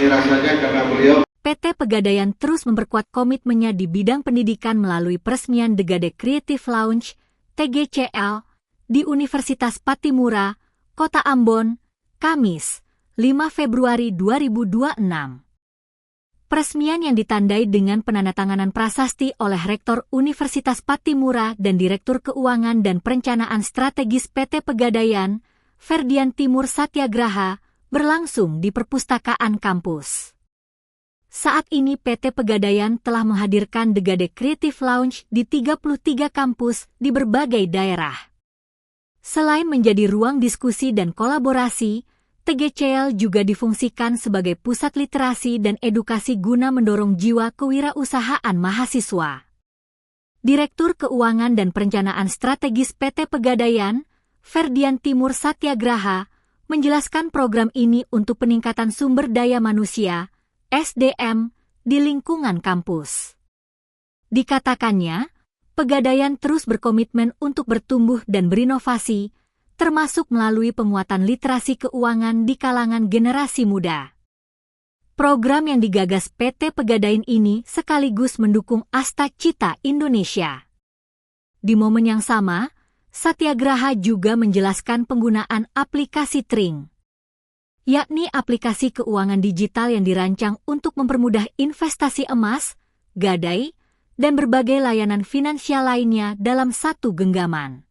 kasih rasanya karena beliau PT Pegadaian terus memperkuat komitmennya di bidang pendidikan melalui peresmian The Gade Creative Lounge (TGCL) di Universitas Pattimura, Kota Ambon, Kamis, 5 Februari 2026. Peresmian yang ditandai dengan penandatanganan prasasti oleh Rektor Universitas Pattimura dan Direktur Keuangan dan Perencanaan Strategis PT Pegadaian, Ferdian Timur Satyagraha, berlangsung di perpustakaan kampus. Saat ini PT Pegadaian telah menghadirkan The Gade Creative Lounge di 33 kampus di berbagai daerah. Selain menjadi ruang diskusi dan kolaborasi, TGCL juga difungsikan sebagai pusat literasi dan edukasi guna mendorong jiwa kewirausahaan mahasiswa. Direktur Keuangan dan Perencanaan Strategis PT Pegadaian, Ferdian Timur Satyagraha, menjelaskan program ini untuk peningkatan sumber daya manusia (SDM) di lingkungan kampus. Dikatakannya, Pegadaian terus berkomitmen untuk bertumbuh dan berinovasi, termasuk melalui penguatan literasi keuangan di kalangan generasi muda. Program yang digagas PT Pegadaian ini sekaligus mendukung Asta Cita Indonesia. Di momen yang sama, Satyagraha juga menjelaskan penggunaan aplikasi Tring, yakni aplikasi keuangan digital yang dirancang untuk mempermudah investasi emas, gadai, dan berbagai layanan finansial lainnya dalam satu genggaman.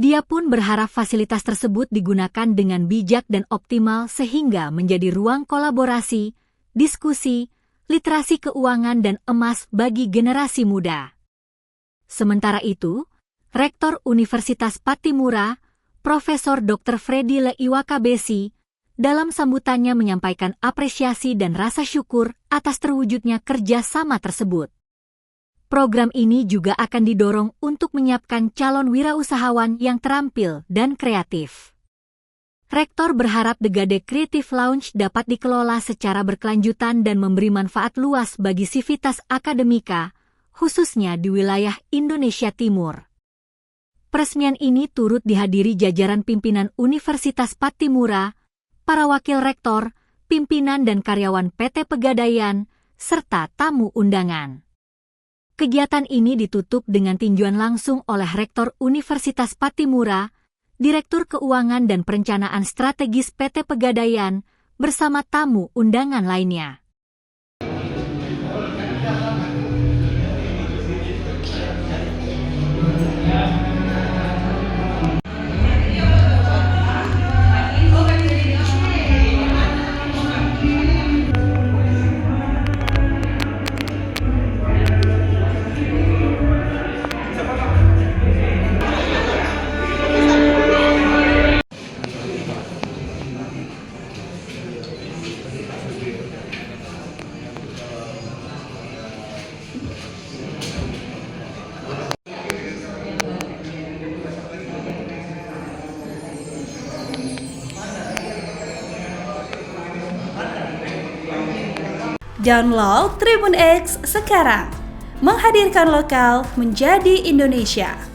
Dia pun berharap fasilitas tersebut digunakan dengan bijak dan optimal sehingga menjadi ruang kolaborasi, diskusi, literasi keuangan dan emas bagi generasi muda. Sementara itu, Rektor Universitas Pattimura, Profesor Dr. Freddy Leiwakabesi, dalam sambutannya menyampaikan apresiasi dan rasa syukur atas terwujudnya kerjasama tersebut. Program ini juga akan didorong untuk menyiapkan calon wirausahawan yang terampil dan kreatif. Rektor berharap The Gade Creative Lounge dapat dikelola secara berkelanjutan dan memberi manfaat luas bagi sivitas akademika, khususnya di wilayah Indonesia Timur. Peresmian ini turut dihadiri jajaran pimpinan Universitas Pattimura, para wakil rektor, pimpinan dan karyawan PT Pegadaian, serta tamu undangan. Kegiatan ini ditutup dengan tinjauan langsung oleh Rektor Universitas Pattimura, Direktur Keuangan dan Perencanaan Strategis PT Pegadaian, bersama tamu undangan lainnya. Download Tribun X sekarang, menghadirkan lokal menjadi Indonesia.